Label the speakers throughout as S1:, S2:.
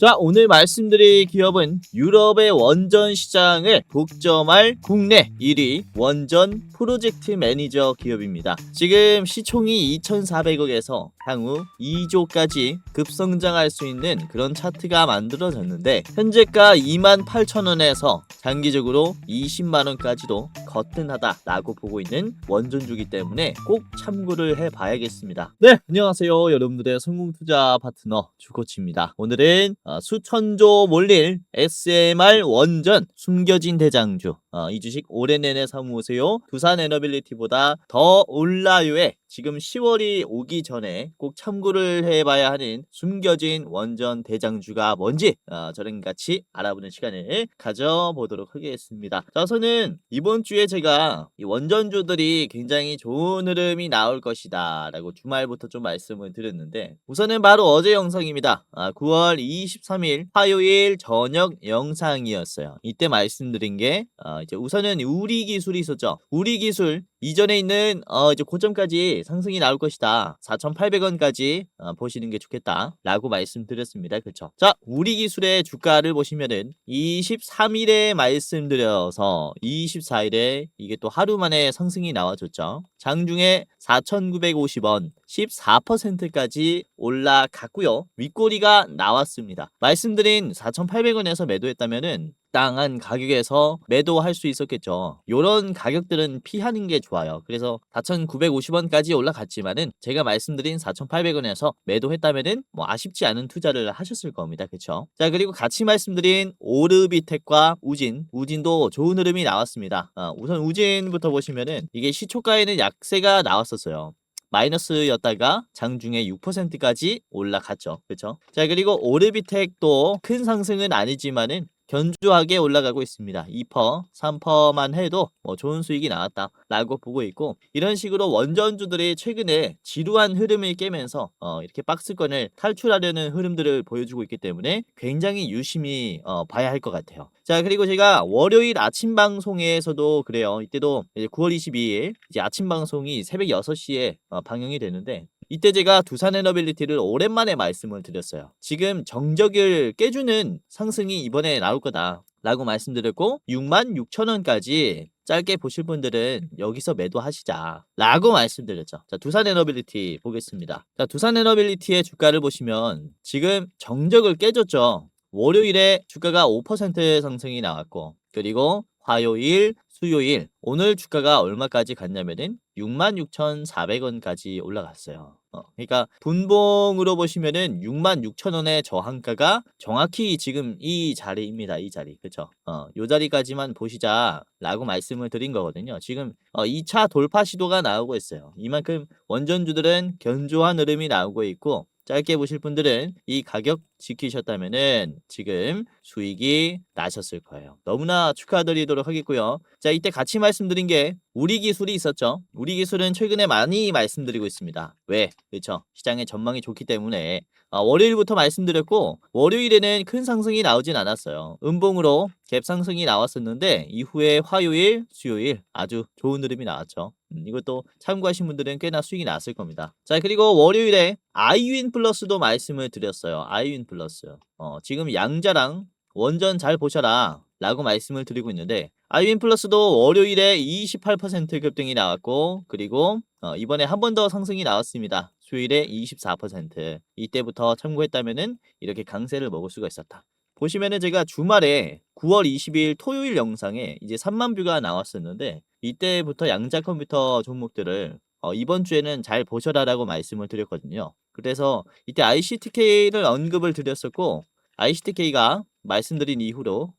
S1: 자, 오늘 말씀드릴 기업은 유럽의 원전 시장을 독점할 국내 1위 원전 프로젝트 매니저 기업입니다. 지금 시총이 2,400억에서 향후 2조까지 급성장할 수 있는 그런 차트가 만들어졌는데, 현재가 28,000원에서 장기적으로 20만원까지도 거뜬하다라고 보고 있는 원전주기 때문에 꼭 참고를 해봐야겠습니다. 네, 안녕하세요. 여러분들의 성공투자 파트너 주코치입니다. 오늘은 수천조 몰릴 SMR 원전 숨겨진 대장주, 이 주식 올해 내내 사모으세요. 두산에너빌리티보다 더 올라요에 지금 10월이 오기 전에 꼭 참고를 해봐야 하는 숨겨진 원전 대장주가 뭔지 저랑 같이 알아보는 시간을 가져보도록 하겠습니다. 자, 우선은 이번 주에 제가 이 원전주들이 굉장히 좋은 흐름이 나올 것이다 라고 주말부터 좀 말씀을 드렸는데, 우선은 바로 어제 영상입니다. 9월 23일 화요일 저녁 영상이었어요. 이때 말씀드린 게 이제 우선은 우리 기술이 있었죠. 우리 기술 이전에 있는 이제 고점까지 상승이 나올 것이다. 4,800원까지 보시는 게 좋겠다 라고 말씀드렸습니다. 그렇죠? 자, 우리 기술의 주가를 보시면은 23일에 말씀드려서 24일에 이게 또 하루 만에 상승이 나와줬죠. 장중에 4,950원 14%까지 올라갔고요. 윗꼬리가 나왔습니다. 말씀드린 4,800원에서 매도했다면은 땅한 가격에서 매도할 수 있었겠죠. 요런 가격들은 피하는 게 좋아요. 그래서 4,950원까지 올라갔지만은 제가 말씀드린 4,800원에서 매도했다면은 뭐 아쉽지 않은 투자를 하셨을 겁니다. 그쵸? 자, 그리고 같이 말씀드린 오르비텍과 우진도 좋은 흐름이 나왔습니다. 우선 우진부터 보시면은 이게 시초가에는 약세가 나왔었어요. 마이너스였다가 장중에 6%까지 올라갔죠. 그렇죠? 자, 그리고 오르비텍도 큰 상승은 아니지만은 견조하게 올라가고 있습니다. 2%, 3%만 해도 뭐 좋은 수익이 나왔다라고 보고 있고, 이런 식으로 원전주들이 최근에 지루한 흐름을 깨면서 이렇게 박스권을 탈출하려는 흐름들을 보여주고 있기 때문에 굉장히 유심히 봐야 할 것 같아요. 자, 그리고 제가 월요일 아침 방송에서도 그래요. 이때도 이제 9월 22일 이제 아침 방송이 새벽 6시에 방영이 되는데, 이때 제가 두산에너빌리티를 오랜만에 말씀을 드렸어요. 지금 정적을 깨주는 상승이 이번에 나올 거다 라고 말씀드렸고, 66,000원까지 짧게 보실 분들은 여기서 매도하시자 라고 말씀드렸죠. 자, 두산에너빌리티 보겠습니다. 자, 두산에너빌리티의 주가를 보시면 지금 정적을 깨줬죠. 월요일에 주가가 5% 상승이 나왔고, 그리고 화요일, 수요일, 오늘 주가가 얼마까지 갔냐면은 66,400원까지 올라갔어요. 그러니까 분봉으로 보시면은 66,000원의 저항가가 정확히 지금 이 자리입니다. 이 자리. 그쵸? 요 자리까지만 보시자라고 말씀을 드린 거거든요. 지금 2차 돌파 시도가 나오고 있어요. 이만큼 원전주들은 견조한 흐름이 나오고 있고, 짧게 보실 분들은 이 가격 지키셨다면은 지금 수익이 나셨을 거예요. 너무나 축하드리도록 하겠고요. 자, 이때 같이 말씀드린 게 우리 기술이 있었죠. 우리 기술은 최근에 많이 말씀드리고 있습니다. 왜? 그렇죠? 시장의 전망이 좋기 때문에 월요일부터 말씀드렸고, 월요일에는 큰 상승이 나오진 않았어요. 음봉으로 갭 상승이 나왔었는데, 이후에 화요일, 수요일 아주 좋은 흐름이 나왔죠. 이것도 참고하신 분들은 꽤나 수익이 났을 겁니다. 자, 그리고 월요일에 아이윈 플러스도 말씀을 드렸어요. 아이윈 플러스. 지금 양자랑 원전 잘 보셔라 라고 말씀을 드리고 있는데, 아이윈 플러스도 월요일에 28% 급등이 나왔고, 그리고 이번에 한 번 더 상승이 나왔습니다. 수요일에 24%. 이때부터 참고했다면은 이렇게 강세를 먹을 수가 있었다. 보시면은 제가 주말에 9월 20일 토요일 영상에 이제 3만 뷰가 나왔었는데, 이때부터 양자 컴퓨터 종목들을 이번 주에는 잘 보셔라라고 말씀을 드렸거든요. 그래서 이때 ICTK를 언급을 드렸었고, ICTK가 말씀드린 이후로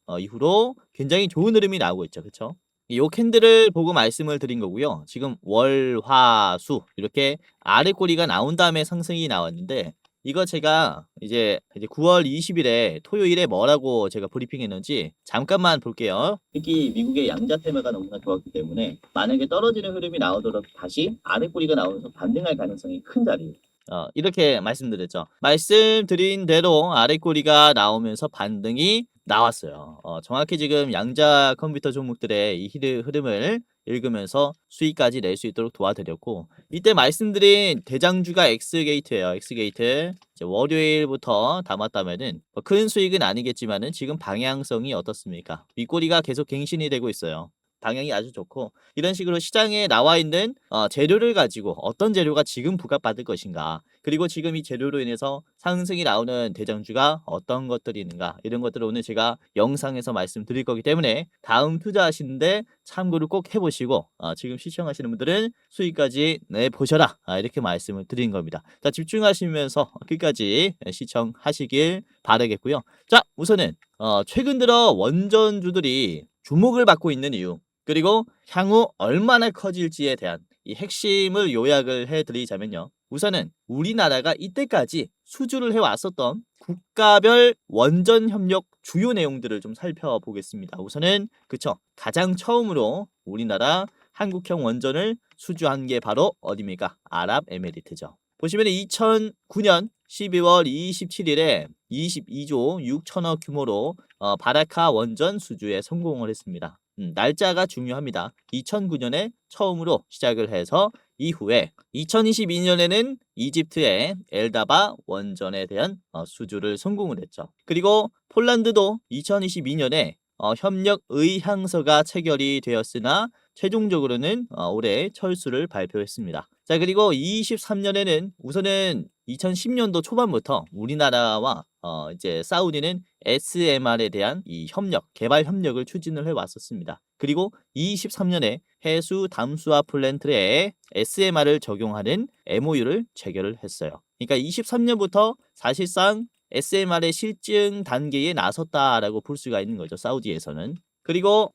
S1: 굉장히 좋은 흐름이 나오고 있죠. 그쵸? 이 캔들을 보고 말씀을 드린 거고요. 지금 월, 화, 수 이렇게 아래 꼬리가 나온 다음에 상승이 나왔는데, 이거 제가 이제 9월 20일에 토요일에 뭐라고 제가 브리핑했는지 잠깐만 볼게요. 특히 미국의 양자 테마가 너무나 좋았기 때문에 만약에 떨어지는 흐름이 나오더라도 다시 아래 꼬리가 나오면서 반등할 가능성이 큰 자리. 이렇게 말씀드렸죠. 말씀드린 대로 아래 꼬리가 나오면서 반등이 나왔어요. 정확히 지금 양자 컴퓨터 종목들의 이 흐름을 읽으면서 수익까지 낼 수 있도록 도와드렸고, 이때 말씀드린 대장주가 엑스게이트예요. 엑스게이트. 이제 월요일부터 담았다면은 큰 수익은 아니겠지만은 지금 방향성이 어떻습니까? 윗꼬리가 계속 갱신이 되고 있어요. 방향이 아주 좋고 이런 식으로 시장에 나와 있는 재료를 가지고 어떤 재료가 지금 부각받을 것인가, 그리고 지금 이 재료로 인해서 상승이 나오는 대장주가 어떤 것들이 있는가, 이런 것들을 오늘 제가 영상에서 말씀드릴 거기 때문에 다음 투자하시는데 참고를 꼭 해보시고 지금 시청하시는 분들은 수익까지 내보셔라, 이렇게 말씀을 드린 겁니다. 자, 집중하시면서 끝까지 시청하시길 바라겠고요. 자, 우선은 최근 들어 원전주들이 주목을 받고 있는 이유, 그리고 향후 얼마나 커질지에 대한 이 핵심을 요약을 해드리자면요. 우선은 우리나라가 이때까지 수주를 해왔었던 국가별 원전 협력 주요 내용들을 좀 살펴보겠습니다. 우선은 그쵸, 가장 처음으로 우리나라 한국형 원전을 수주한 게 바로 어디입니까? 아랍에미리트죠. 보시면 2009년 12월 27일에 22조 6천억 규모로 바라카 원전 수주에 성공을 했습니다. 날짜가 중요합니다. 2009년에 처음으로 시작을 해서 이후에 2022년에는 이집트의 엘다바 원전에 대한 수주를 성공을 했죠. 그리고 폴란드도 2022년에 협력 의향서가 체결이 되었으나 최종적으로는 올해 철수를 발표했습니다. 자, 그리고 23년에는 우선은 2010년도 초반부터 우리나라와 이제 사우디는 SMR에 대한 이 협력, 개발 협력을 추진을 해왔었습니다. 그리고 23년에 해수 담수화 플랜트에 SMR을 적용하는 MOU를 체결을 했어요. 그러니까 23년부터 사실상 SMR의 실증 단계에 나섰다라고 볼 수가 있는 거죠, 사우디에서는. 그리고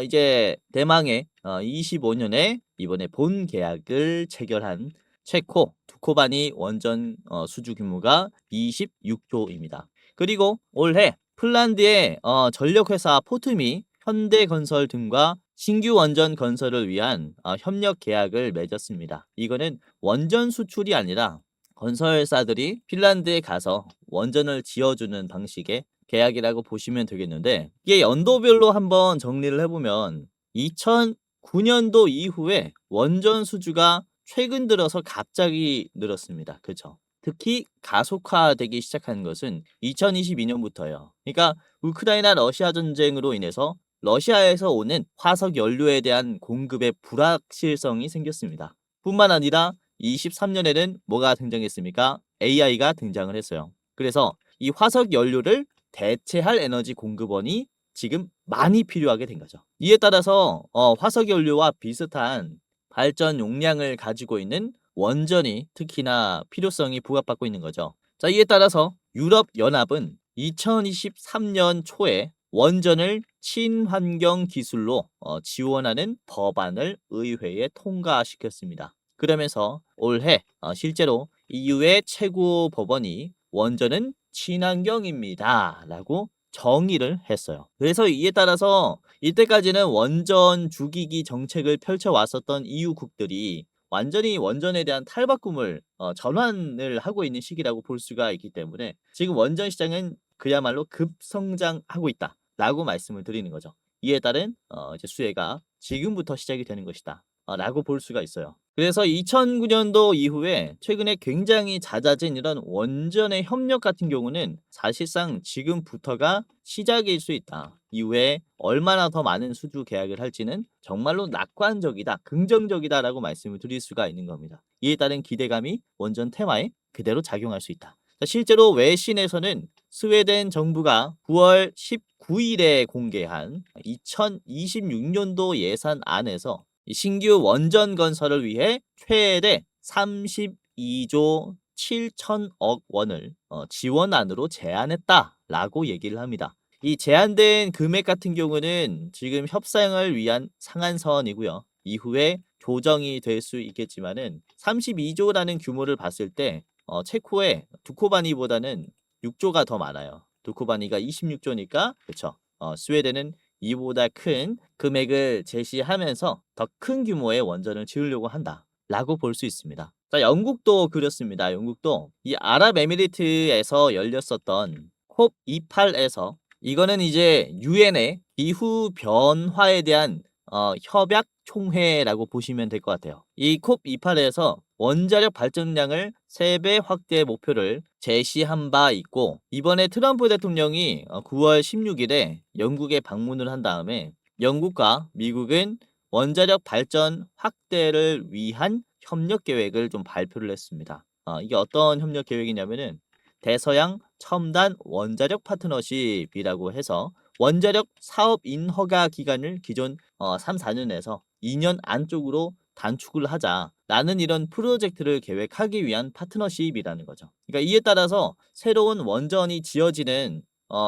S1: 이제 대망의 25년에 이번에 본 계약을 체결한 체코 두코바니 원전 수주 규모가 26조입니다. 그리고 올해 핀란드의 전력회사 포트미, 현대건설 등과 신규 원전 건설을 위한 협력 계약을 맺었습니다. 이거는 원전 수출이 아니라 건설사들이 핀란드에 가서 원전을 지어주는 방식의 계약이라고 보시면 되겠는데, 이게 연도별로 한번 정리를 해보면 2009년도 이후에 원전 수주가 최근 들어서 갑자기 늘었습니다. 그렇죠? 특히 가속화되기 시작한 것은 2022년부터예요. 그러니까 우크라이나 러시아 전쟁으로 인해서 러시아에서 오는 화석 연료에 대한 공급의 불확실성이 생겼습니다. 뿐만 아니라 23년에는 뭐가 등장했습니까? AI가 등장을 했어요. 그래서 이 화석 연료를 대체할 에너지 공급원이 지금 많이 필요하게 된 거죠. 이에 따라서 화석 연료와 비슷한 발전 용량을 가지고 있는 원전이 특히나 필요성이 부각받고 있는 거죠. 자, 이에 따라서 유럽 연합은 2023년 초에 원전을 친환경 기술로 지원하는 법안을 의회에 통과시켰습니다. 그러면서 올해 실제로 EU의 최고 법원이 원전은 친환경입니다 라고 정의를 했어요. 그래서 이에 따라서 이때까지는 원전 죽이기 정책을 펼쳐왔었던 EU국들이 완전히 원전에 대한 탈바꿈을 전환을 하고 있는 시기라고 볼 수가 있기 때문에 지금 원전 시장은 그야말로 급성장하고 있다 라고 말씀을 드리는 거죠. 이에 따른 이제 수혜가 지금부터 시작이 되는 것이다 라고 볼 수가 있어요. 그래서 2009년도 이후에 최근에 굉장히 잦아진 이런 원전의 협력 같은 경우는 사실상 지금부터가 시작일 수 있다. 이후에 얼마나 더 많은 수주 계약을 할지는 정말로 낙관적이다, 긍정적이다라고 말씀을 드릴 수가 있는 겁니다. 이에 따른 기대감이 원전 테마에 그대로 작용할 수 있다. 자, 실제로 외신에서는 스웨덴 정부가 9월 19일에 공개한 2026년도 예산안에서 신규 원전 건설을 위해 최대 32조 7천억 원을 지원안으로 제안했다라고 얘기를 합니다. 이 제한된 금액 같은 경우는 지금 협상을 위한 상한선이고요. 이후에 조정이 될 수 있겠지만은 32조라는 규모를 봤을 때 체코의 두코바니보다는 6조가 더 많아요. 두코바니가 26조니까 그렇죠. 스웨덴은 이보다 큰 금액을 제시하면서 더 큰 규모의 원전을 지으려고 한다라고 볼 수 있습니다. 자, 영국도 그렇습니다. 영국도 이 아랍에미리트에서 열렸었던 콥28에서 이거는 이제 유엔의 기후 변화에 대한 협약 총회라고 보시면 될 것 같아요. 이 콥28에서 원자력 발전량을 3배 확대 목표를 제시한 바 있고, 이번에 트럼프 대통령이 9월 16일에 영국에 방문을 한 다음에 영국과 미국은 원자력 발전 확대를 위한 협력 계획을 좀 발표를 했습니다. 이게 어떤 협력 계획이냐면은 대서양 첨단 원자력 파트너십이라고 해서 원자력 사업 인허가 기간을 기존 3, 4년에서 2년 안쪽으로 단축을 하자라는 이런 프로젝트를 계획하기 위한 파트너십이라는 거죠. 그러니까 이에 따라서 새로운 원전이 지어지는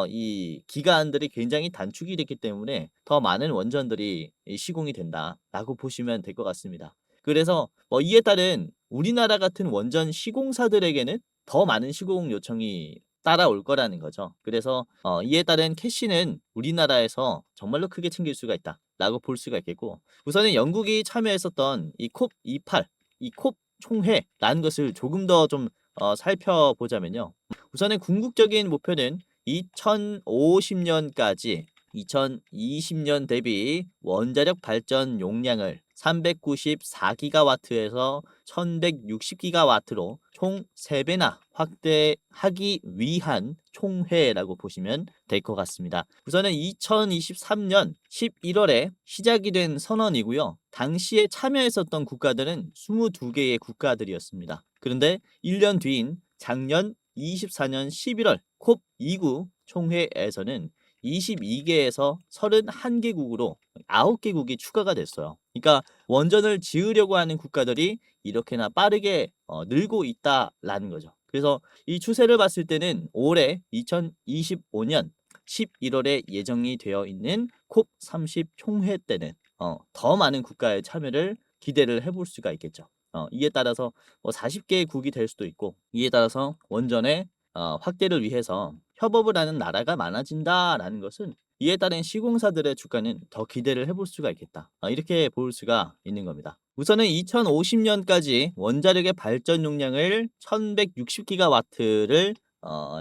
S1: 이 기간들이 굉장히 단축이 됐기 때문에 더 많은 원전들이 시공이 된다라고 보시면 될 것 같습니다. 그래서 이에 따른 우리나라 같은 원전 시공사들에게는 더 많은 시공 요청이 따라올 거라는 거죠. 그래서 이에 따른 캐시는 우리나라에서 정말로 크게 챙길 수가 있다라고 볼 수가 있겠고, 우선은 영국이 참여했었던 이 콥28, 이 콥 총회라는 것을 조금 더 좀 살펴보자면요. 우선은 궁극적인 목표는 2050년까지 2020년 대비 원자력 발전 용량을 394기가와트에서 1160기가와트로 총 3배나 확대하기 위한 총회라고 보시면 될 것 같습니다. 우선은 2023년 11월에 시작이 된 선언이고요. 당시에 참여했었던 국가들은 22개의 국가들이었습니다. 그런데 1년 뒤인 작년 24년 11월 콥29 총회에서는 22개에서 31개국으로 9개국이 추가가 됐어요. 그러니까 원전을 지으려고 하는 국가들이 이렇게나 빠르게 늘고 있다라는 거죠. 그래서 이 추세를 봤을 때는 올해 2025년 11월에 예정이 되어 있는 콥30 총회 때는 더 많은 국가의 참여를 기대를 해볼 수가 있겠죠. 이에 따라서 40개국이 될 수도 있고, 이에 따라서 원전의 확대를 위해서 협업을 하는 나라가 많아진다라는 것은 이에 따른 시공사들의 주가는 더 기대를 해볼 수가 있겠다. 이렇게 볼 수가 있는 겁니다. 우선은 2050년까지 원자력의 발전 용량을 1160기가와트를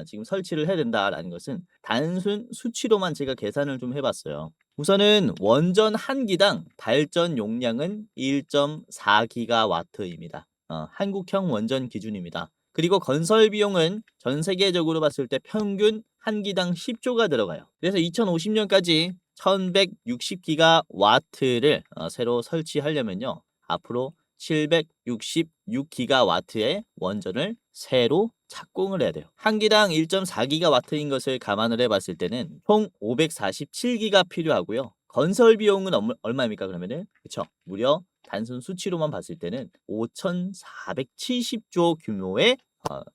S1: 지금 설치를 해야 된다라는 것은 단순 수치로만 제가 계산을 좀 해봤어요. 우선은 원전 한 기당 발전 용량은 1.4기가와트입니다. 한국형 원전 기준입니다. 그리고 건설 비용은 전 세계적으로 봤을 때 평균 한 기당 10조가 들어가요. 그래서 2050년까지 1160기가와트를 새로 설치하려면요, 앞으로 766기가와트의 원전을 새로 착공을 해야 돼요. 한 기당 1.4기가와트인 것을 감안을 해봤을 때는 총 547기가 필요하고요. 건설 비용은 얼마입니까 그러면은? 그쵸? 무려 단순 수치로만 봤을 때는 5,470조 규모의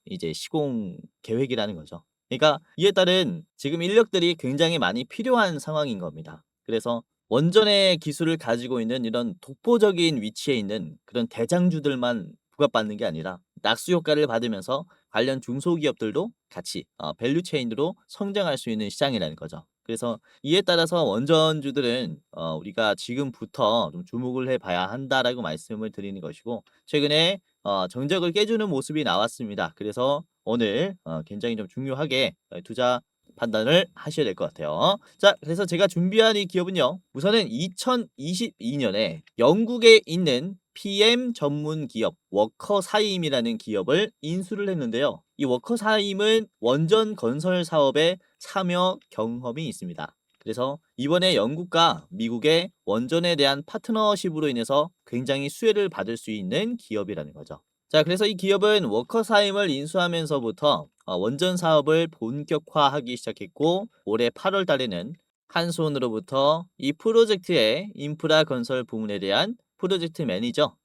S1: 이제 시공 계획이라는 거죠. 그러니까 이에 따른 지금 인력들이 굉장히 많이 필요한 상황인 겁니다. 그래서 원전의 기술을 가지고 있는 이런 독보적인 위치에 있는 그런 대장주들만 부각받는 게 아니라 낙수 효과를 받으면서 관련 중소기업들도 같이 밸류체인으로 성장할 수 있는 시장이라는 거죠. 그래서 이에 따라서 원전주들은 우리가 지금부터 좀 주목을 해봐야 한다라고 말씀을 드리는 것이고, 최근에 정적을 깨주는 모습이 나왔습니다. 그래서 오늘 굉장히 좀 중요하게 투자 판단을 하셔야 될 것 같아요. 자, 그래서 제가 준비한 이 기업은요, 우선은 2022년에 영국에 있는 PM 전문 기업 워커사임이라는 기업을 인수를 했는데요. 이 워커사임은 원전 건설 사업에 참여 경험이 있습니다. 그래서 이번에 영국과 미국의 원전에 대한 파트너십으로 인해서 굉장히 수혜를 받을 수 있는 기업이라는 거죠. 자, 그래서 이 기업은 워커사임을 인수하면서부터 원전 사업을 본격화하기 시작했고, 올해 8월 달에는 한수원으로부터 이 프로젝트의 인프라 건설 부문에 대한 프로젝트 매니저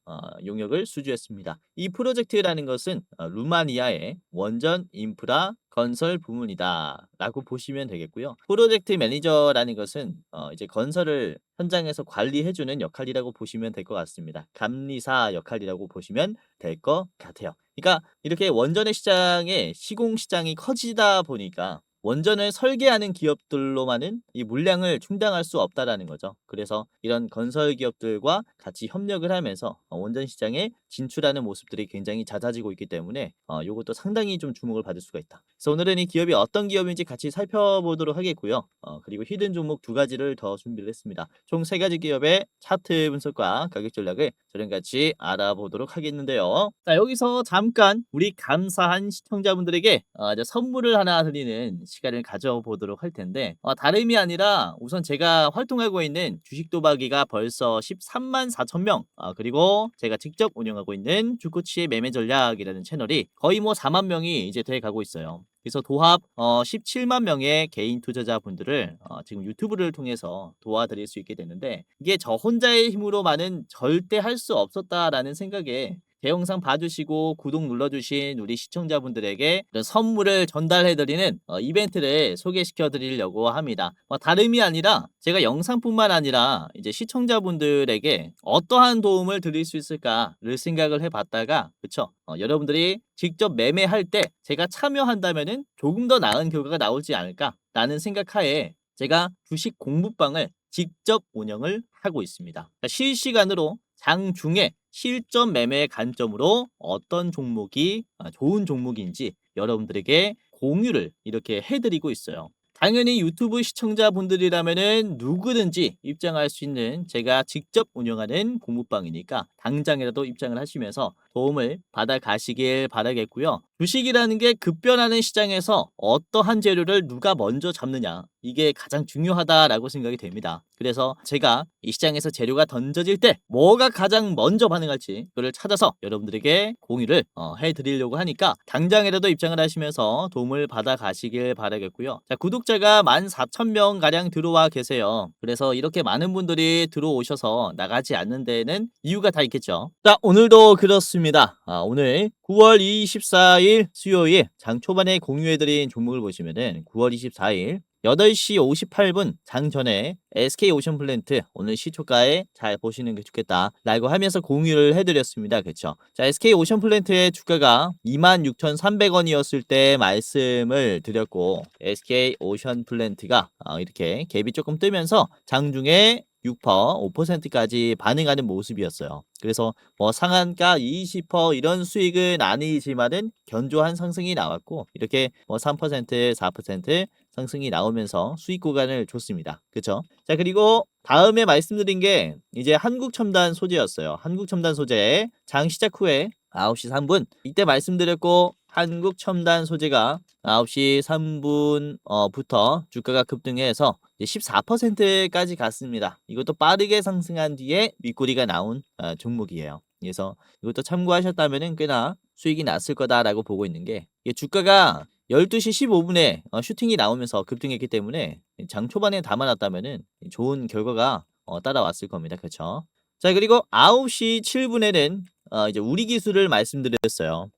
S1: 용역을 수주했습니다. 이 프로젝트라는 것은 루마니아의 원전 인프라 건설 부문이다 라고 보시면 되겠고요. 프로젝트 매니저라는 것은 이제 건설을 현장에서 관리해주는 역할이라고 보시면 될 것 같습니다. 감리사 역할이라고 보시면 될 것 같아요. 그러니까 이렇게 원전의 시장에 시공 시장이 커지다 보니까 원전을 설계하는 기업들로만은 이 물량을 충당할 수 없다라는 거죠. 그래서 이런 건설 기업들과 같이 협력을 하면서 원전 시장에 진출하는 모습들이 굉장히 잦아지고 있기 때문에 요것도 상당히 좀 주목을 받을 수가 있다. 그래서 오늘은 이 기업이 어떤 기업인지 같이 살펴보도록 하겠고요. 그리고 히든 종목 두 가지를 더 준비를 했습니다. 총 세 가지 기업의 차트 분석과 가격 전략을 저랑 같이 알아보도록 하겠는데요. 자, 여기서 잠깐 우리 감사한 시청자분들에게 이제 선물을 하나 드리는 시간을 가져보도록 할 텐데 다름이 아니라 우선 제가 활동하고 있는 주식 도박이가 벌써 13만 4천 명 그리고 제가 직접 운영하고 있는 주코치의 매매 전략이라는 채널이 거의 뭐 4만 명이 이제 돼 가고 있어요. 그래서 도합 17만 명의 개인 투자자분들을 지금 유튜브를 통해서 도와드릴 수 있게 되는데 이게 저 혼자의 힘으로만은 절대 할 수 없었다라는 생각에 제 영상 봐주시고 구독 눌러주신 우리 시청자분들에게 이런 선물을 전달해드리는 이벤트를 소개시켜드리려고 합니다. 다름이 아니라 제가 영상뿐만 아니라 이제 시청자분들에게 어떠한 도움을 드릴 수 있을까를 생각을 해봤다가 그쵸? 여러분들이 직접 매매할 때 제가 참여한다면은 조금 더 나은 결과가 나오지 않을까라는 생각하에 제가 주식 공부방을 직접 운영을 하고 있습니다. 실시간으로 장중에 실전 매매 관점으로 어떤 종목이 좋은 종목인지 여러분들에게 공유를 이렇게 해드리고 있어요. 당연히 유튜브 시청자분들이라면은 누구든지 입장할 수 있는 제가 직접 운영하는 공부방이니까 당장이라도 입장을 하시면서 도움을 받아 가시길 바라겠고요. 주식이라는 게 급변하는 시장에서 어떠한 재료를 누가 먼저 잡느냐 이게 가장 중요하다라고 생각이 됩니다. 그래서 제가 이 시장에서 재료가 던져질 때 뭐가 가장 먼저 반응할지 그걸 찾아서 여러분들에게 공유를 해드리려고 하니까 당장이라도 입장을 하시면서 도움을 받아 가시길 바라겠고요. 자, 구독자가 14,000명 가량 들어와 계세요. 그래서 이렇게 많은 분들이 들어오셔서 나가지 않는 데에는 이유가 다 있겠죠. 자, 오늘도 그렇습니다. 오늘 9월 24일 수요일 장 초반에 공유해드린 종목을 보시면은 9월 24일 8시 58분 장전에 SK오션플랜트 오늘 시초가에 잘 보시는 게 좋겠다 라고 하면서 공유를 해드렸습니다. 그쵸? 자, SK오션플랜트의 주가가 26,300원이었을 때 말씀을 드렸고 SK오션플랜트가 이렇게 갭이 조금 뜨면서 장중에 6%, 5%까지 반응하는 모습이었어요. 그래서 뭐 상한가 20% 이런 수익은 아니지만은 견조한 상승이 나왔고 이렇게 뭐 3%, 4% 상승이 나오면서 수익 구간을 줬습니다. 그쵸? 자, 그리고 다음에 말씀드린 게 이제 한국첨단 소재였어요. 한국첨단 소재 장 시작 후에 9시 3분 이때 말씀드렸고 한국첨단 소재가 9시 3분 부터 주가가 급등해서 14%까지 갔습니다. 이것도 빠르게 상승한 뒤에 윗꼬리가 나온 종목이에요. 그래서 이것도 참고하셨다면 꽤나 수익이 났을 거다라고 보고 있는 게 주가가 12시 15분에 슈팅이 나오면서 급등했기 때문에 장 초반에 담아놨다면은 좋은 결과가 따라왔을 겁니다. 그렇죠? 자, 그리고 9시 7분에는 이제 우리 기술을 말씀드렸어요.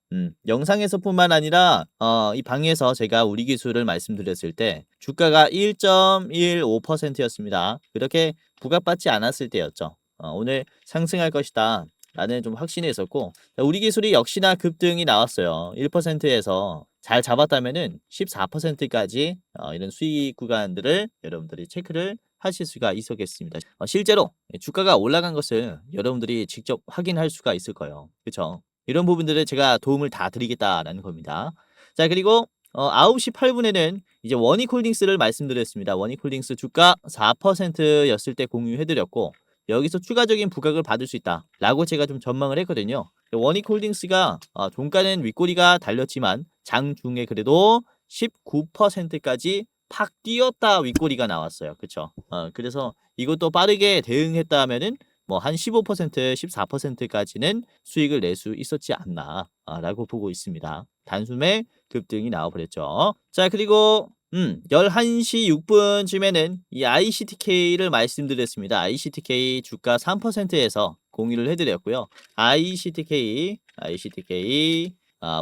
S1: 영상에서뿐만 아니라 이 방에서 제가 우리 기술을 말씀드렸을 때 주가가 1.15%였습니다. 그렇게 부각받지 않았을 때였죠. 오늘 상승할 것이다 라는 좀 확신이 있었고 우리 기술이 역시나 급등이 나왔어요. 1%에서 잘 잡았다면은 14%까지 이런 수익 구간들을 여러분들이 체크를 하실 수가 있었겠습니다. 실제로 주가가 올라간 것을 여러분들이 직접 확인할 수가 있을 거예요. 그렇죠? 이런 부분들을 제가 도움을 다 드리겠다라는 겁니다. 자, 그리고 9시 8분에는 이제 원익홀딩스를 말씀드렸습니다. 원익홀딩스 주가 4%였을 때 공유해드렸고 여기서 추가적인 부각을 받을 수 있다라고 제가 좀 전망을 했거든요. 원익홀딩스가 종가는 윗꼬리가 달렸지만 장중에 그래도 19%까지 팍 뛰었다 윗꼬리가 나왔어요. 그쵸? 그래서 이것도 빠르게 대응했다면은 뭐 한 15%, 14%까지는 수익을 낼 수 있었지 않나 라고 보고 있습니다. 단숨에 급등이 나와버렸죠. 자, 그리고 11시 6분쯤에는 이 ICTK를 말씀드렸습니다. ICTK 주가 3%에서 공유를 해드렸고요. ICTK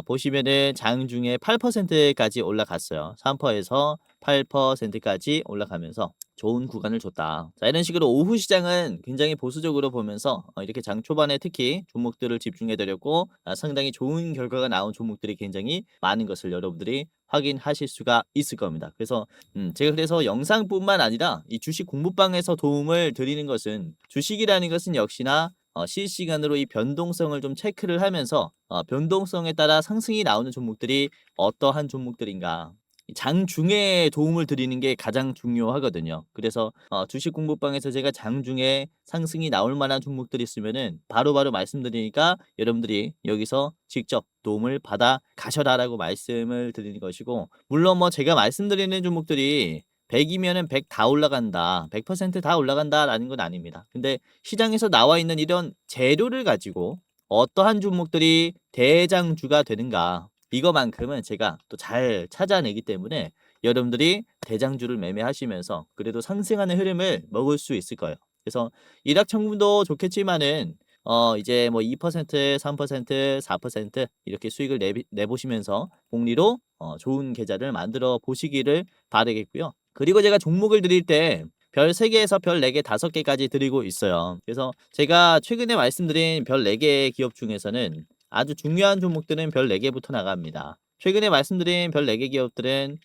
S1: 보시면은 장중에 8%까지 올라갔어요. 3%에서 8%까지 올라가면서 좋은 구간을 줬다. 자, 이런 식으로 오후 시장은 굉장히 보수적으로 보면서 이렇게 장 초반에 특히 종목들을 집중해 드렸고 상당히 좋은 결과가 나온 종목들이 굉장히 많은 것을 여러분들이 확인하실 수가 있을 겁니다. 그래서 제가 그래서 영상뿐만 아니라 이 주식 공부방에서 도움을 드리는 것은, 주식이라는 것은 역시나 실시간으로 이 변동성을 좀 체크를 하면서 변동성에 따라 상승이 나오는 종목들이 어떠한 종목들인가, 장중에 도움을 드리는 게 가장 중요하거든요. 그래서 주식 공부방에서 제가 장중에 상승이 나올 만한 종목들이 있으면은 바로바로 말씀드리니까 여러분들이 여기서 직접 도움을 받아 가셔라라고 말씀을 드리는 것이고, 물론 뭐 제가 말씀드리는 종목들이 100이면은 100 다 올라간다, 100%다 올라간다라는 건 아닙니다. 근데 시장에서 나와 있는 이런 재료를 가지고 어떠한 종목들이 대장주가 되는가, 이거만큼은 제가 또 잘 찾아내기 때문에 여러분들이 대장주를 매매하시면서 그래도 상승하는 흐름을 먹을 수 있을 거예요. 그래서 일확천금도 좋겠지만은 이제 뭐 2%, 3%, 4% 이렇게 수익을 내보시면서 복리로 좋은 계좌를 만들어 보시기를 바라겠고요. 그리고 제가 종목을 드릴 때 별 3개에서 별 4개, 5개까지 드리고 있어요. 그래서 제가 최근에 말씀드린 별 4개 기업 중에서는 아주 중요한 종목들은 별 4개부터 나갑니다. 최근에 말씀드린 별 4개 기업들은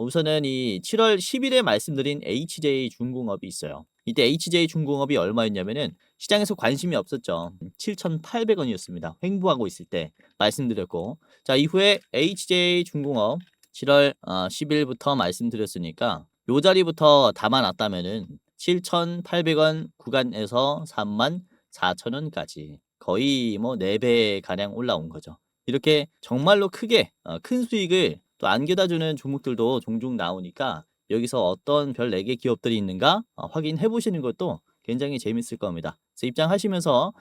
S1: 우선은 이 7월 10일에 말씀드린 HJ중공업이 있어요. 이때 HJ중공업이 얼마였냐면은 시장에서 관심이 없었죠. 7,800원이었습니다. 횡보하고 있을 때 말씀드렸고, 자 이후에 HJ중공업 7월 10일부터 말씀드렸으니까 요 자리부터 담아놨다면은 7,800원 구간에서 34,000원까지 거의 뭐 4배 가량 올라온 거죠. 이렇게 정말로 크게 큰 수익을 또 안겨다주는 종목들도 종종 나오니까 여기서 어떤 별 4개 기업들이 있는가 확인해 보시는 것도 굉장히 재밌을 겁니다. 그래서 입장하시면서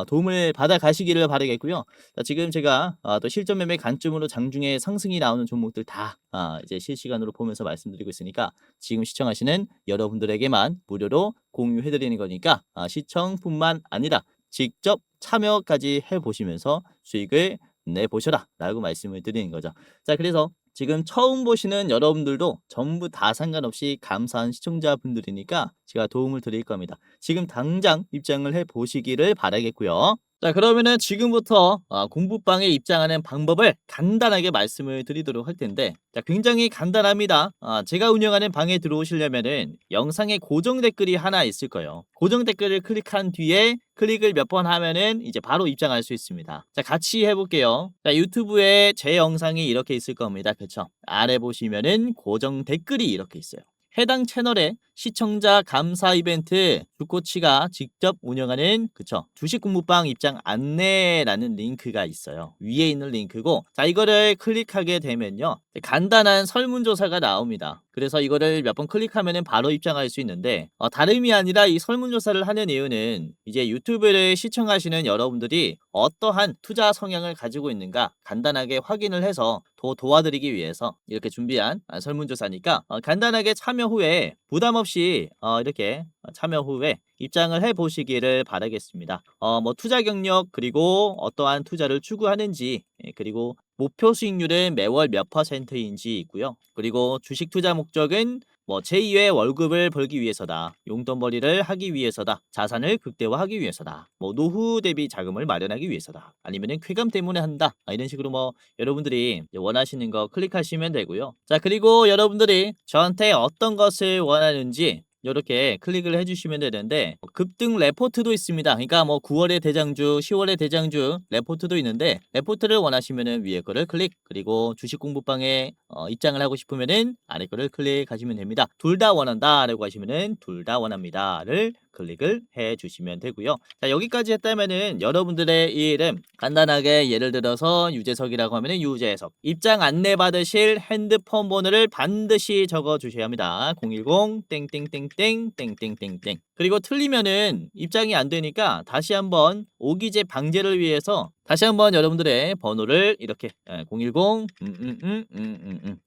S1: 도움을 받아 가시기를 바라겠고요. 자, 지금 제가 또 실전 매매 관점으로 장중에 상승이 나오는 종목들 다 이제 실시간으로 보면서 말씀드리고 있으니까 지금 시청하시는 여러분들에게만 무료로 공유해 드리는 거니까 시청뿐만 아니라 직접 참여까지 해보시면서 수익을 내보셔라 라고 말씀을 드리는 거죠. 자, 그래서 지금 처음 보시는 여러분들도 전부 다 상관없이 감사한 시청자분들이니까 제가 도움을 드릴 겁니다. 지금 당장 입장을 해보시기를 바라겠고요. 자, 그러면은 지금부터 공부방에 입장하는 방법을 간단하게 말씀을 드리도록 할 텐데, 자, 굉장히 간단합니다. 제가 운영하는 방에 들어오시려면은 영상에 고정 댓글이 하나 있을 거예요. 고정 댓글을 클릭한 뒤에 클릭을 몇 번 하면은 이제 바로 입장할 수 있습니다. 자, 같이 해볼게요. 자, 유튜브에 제 영상이 이렇게 있을 겁니다. 그쵸? 아래 보시면은 고정 댓글이 이렇게 있어요. 해당 채널의 시청자 감사 이벤트 주코치가 직접 운영하는 주식 공부방 입장 안내라는 링크가 있어요. 위에 있는 링크고, 자 이거를 클릭하게 되면요 간단한 설문조사가 나옵니다. 그래서 이거를 몇 번 클릭하면 바로 입장할 수 있는데 다름이 아니라 이 설문조사를 하는 이유는 이제 유튜브를 시청하시는 여러분들이 어떠한 투자 성향을 가지고 있는가 간단하게 확인을 해서 도와드리기 위해서 이렇게 준비한 설문조사니까 간단하게 참여 후에 부담 없이 이렇게 참여 후에 입장을 해 보시기를 바라겠습니다. 뭐 투자 경력, 그리고 어떠한 투자를 추구하는지, 그리고 목표 수익률은 매월 몇 %인지 있고요. 그리고 주식 투자 목적은 뭐 제2의 월급을 벌기 위해서다, 용돈벌이를 하기 위해서다, 자산을 극대화하기 위해서다, 뭐 노후 대비 자금을 마련하기 위해서다, 아니면은 쾌감 때문에 한다, 이런 식으로 뭐 여러분들이 원하시는 거 클릭하시면 되고요. 자, 그리고 여러분들이 저한테 어떤 것을 원하는지 이렇게 클릭을 해주시면 되는데, 급등 레포트도 있습니다. 그러니까 뭐 9월의 대장주, 10월의 대장주 레포트도 있는데, 레포트를 원하시면은 위에 거를 클릭, 그리고 주식 공부방에 입장을 하고 싶으면은 아래 거를 클릭하시면 됩니다. 둘 다 원한다라고 하시면은 둘 다 원합니다를 클릭을 해 주시면 되고요. 자, 여기까지 했다면은 여러분들의 이름 간단하게 예를 들어서 유재석이라고 하면은 유재석, 입장 안내 받으실 핸드폰 번호를 반드시 적어 주셔야 합니다. 010 땡땡땡땡 땡땡땡땡. 그리고 틀리면은 입장이 안 되니까 다시 한번 오기재 방지를 위해서 다시 한번 여러분들의 번호를 이렇게 010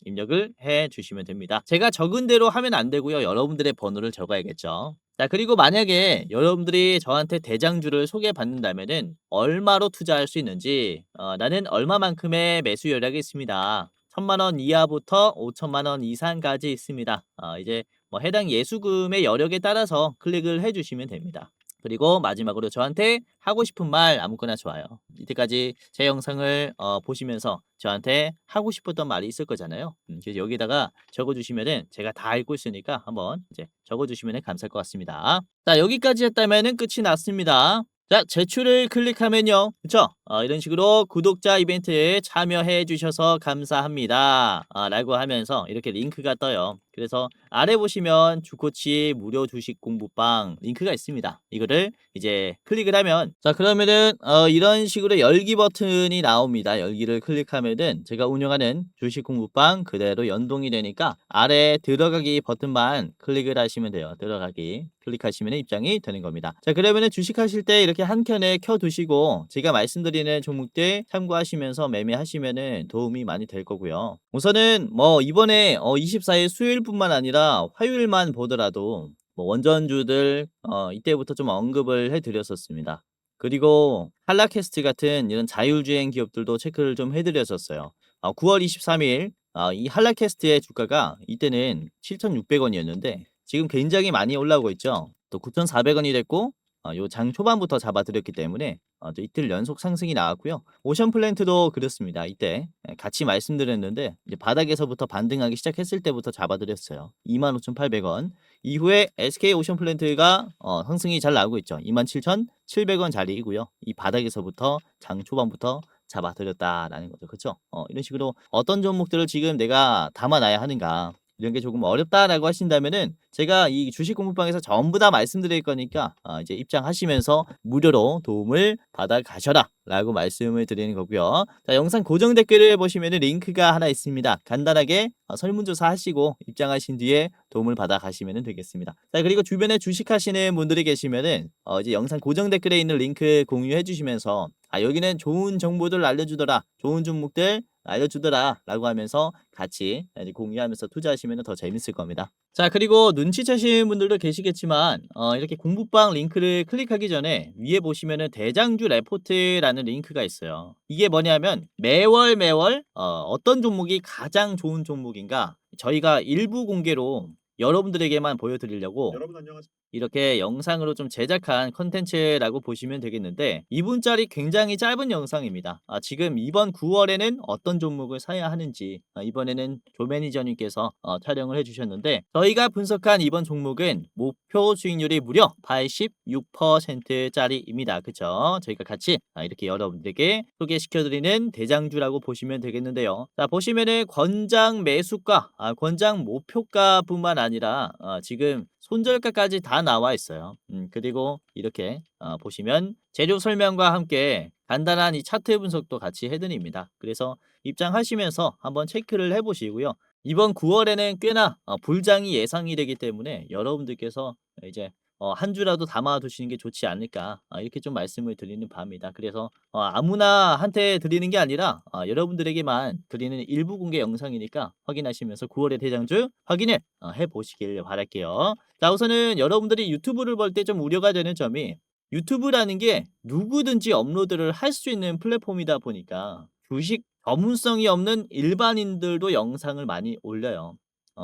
S1: 입력을 해 주시면 됩니다. 제가 적은 대로 하면 안 되고요. 여러분들의 번호를 적어야겠죠. 자, 그리고 만약에 여러분들이 저한테 대장주를 소개받는다면은 얼마로 투자할 수 있는지, 나는 얼마만큼의 매수 여력이 있습니다. 1,000만 원 이하부터 5천만 원 이상까지 있습니다. 이제 뭐 해당 예수금의 여력에 따라서 클릭을 해주시면 됩니다. 그리고 마지막으로 저한테 하고 싶은 말 아무거나 좋아요. 이때까지 제 영상을 보시면서 저한테 하고 싶었던 말이 있을 거잖아요. 그래서 여기다가 적어주시면은 제가 다 읽고 있으니까 한번 이제 적어주시면 감사할 것 같습니다. 자, 여기까지 했다면은 끝이 났습니다. 자, 제출을 클릭하면요. 그쵸? 이런 식으로 구독자 이벤트에 참여해 주셔서 감사합니다. 라고 하면서 이렇게 링크가 떠요. 그래서 아래 보시면 주코치 무료 주식 공부방 링크가 있습니다. 이거를 이제 클릭을 하면, 자, 그러면은 이런 식으로 열기 버튼이 나옵니다. 열기를 클릭하면은 제가 운영하는 주식 공부방 그대로 연동이 되니까 아래 들어가기 버튼만 클릭을 하시면 돼요. 들어가기 클릭하시면 입장이 되는 겁니다. 자, 그러면은 주식하실 때 이렇게 한 켠에 켜두시고 제가 말씀드리는 종목들 참고하시면서 매매하시면은 도움이 많이 될 거고요. 우선은 뭐 이번에 24일 수요일뿐만 아니라 화요일만 보더라도 뭐 원전주들 이때부터 좀 언급을 해드렸었습니다. 그리고 한라캐스트 같은 이런 자율주행 기업들도 체크를 좀 해드렸었어요. 9월 23일 이 한라캐스트의 주가가 이때는 7,600원이었는데 지금 굉장히 많이 올라오고 있죠. 또 9,400원이 됐고 요 장 초반부터 잡아드렸기 때문에 또 이틀 연속 상승이 나왔고요. 오션플랜트도 그렇습니다. 이때 같이 말씀드렸는데 이제 바닥에서부터 반등하기 시작했을 때부터 잡아드렸어요. 25,800원. 이후에 SK 오션플랜트가 상승이 잘 나오고 있죠. 27,700원 자리이고요. 이 바닥에서부터 장 초반부터 잡아드렸다라는 거죠. 그렇죠? 이런 식으로 어떤 종목들을 지금 내가 담아놔야 하는가, 이런 게 조금 어렵다라고 하신다면은 제가 이 주식 공부방에서 전부 다 말씀드릴 거니까 이제 입장하시면서 무료로 도움을 받아 가셔라라고 말씀을 드리는 거고요. 자, 영상 고정 댓글을 보시면은 링크가 하나 있습니다. 간단하게 설문조사 하시고 입장하신 뒤에 도움을 받아 가시면 되겠습니다. 자, 그리고 주변에 주식하시는 분들이 계시면은 이제 영상 고정 댓글에 있는 링크 공유해 주시면서 여기는 좋은 정보들 알려주더라, 좋은 종목들 알려주더라 라고 하면서 같이 공유하면서 투자하시면 더 재밌을 겁니다. 자, 그리고 눈치채시는 분들도 계시겠지만 이렇게 공부방 링크를 클릭하기 전에 위에 보시면은 대장주 레포트라는 링크가 있어요. 이게 뭐냐면 매월 어떤 종목이 가장 좋은 종목인가 저희가 일부 공개로 여러분들에게만 보여드리려고
S2: 여러분 안녕하세요.
S1: 이렇게 영상으로 좀 제작한 컨텐츠라고 보시면 되겠는데 2분짜리 굉장히 짧은 영상입니다. 지금 이번 9월에는 어떤 종목을 사야 하는지 이번에는 조 매니저님께서 촬영을 해주셨는데 저희가 분석한 이번 종목은 목표 수익률이 무려 86%짜리입니다. 그쵸? 저희가 같이 이렇게 여러분들에게 소개시켜드리는 대장주라고 보시면 되겠는데요. 자, 보시면은 권장 매수가, 권장 목표가뿐만 아니라 지금 손절가까지 다 나와 있어요. 그리고 이렇게 보시면 재료 설명과 함께 간단한 이 차트 분석도 같이 해드립니다. 그래서 입장하시면서 한번 체크를 해보시고요. 이번 9월에는 꽤나 불장이 예상이 되기 때문에 여러분들께서 이제 한 주라도 담아두시는 게 좋지 않을까 이렇게 좀 말씀을 드리는 바입니다. 그래서 아무나 한테 드리는 게 아니라 여러분들에게만 드리는 일부 공개 영상이니까 확인하시면서 9월의 대장주 확인을 해보시길 바랄게요. 자, 우선은 여러분들이 유튜브를 볼 때 좀 우려가 되는 점이 유튜브라는 게 누구든지 업로드를 할 수 있는 플랫폼이다 보니까 주식 전문성이 없는 일반인들도 영상을 많이 올려요.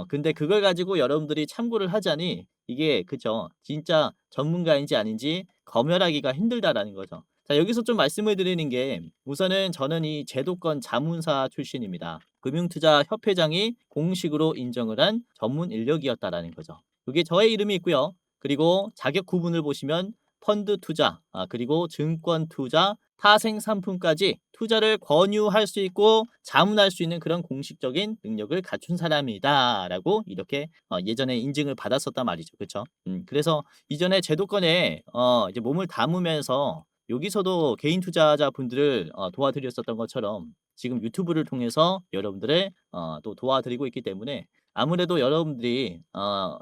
S1: 근데 그걸 가지고 여러분들이 참고를 하자니 이게 그죠? 진짜 전문가인지 아닌지 검열하기가 힘들다라는 거죠. 자, 여기서 좀 말씀을 드리는 게 우선은 저는 이 제도권 자문사 출신입니다. 금융투자협회장이 공식으로 인정을 한 전문 인력이었다라는 거죠. 여기에 저의 이름이 있고요. 그리고 자격 구분을 보시면 펀드 투자, 그리고 증권 투자, 타생 상품까지 투자를 권유할 수 있고 자문할 수 있는 그런 공식적인 능력을 갖춘 사람이다라고 이렇게 예전에 인증을 받았었단 말이죠. 그렇죠? 그래서 이전에 제도권에 이제 몸을 담으면서 여기서도 개인 투자자 분들을 도와드렸었던 것처럼 지금 유튜브를 통해서 여러분들을 또 도와드리고 있기 때문에 아무래도 여러분들이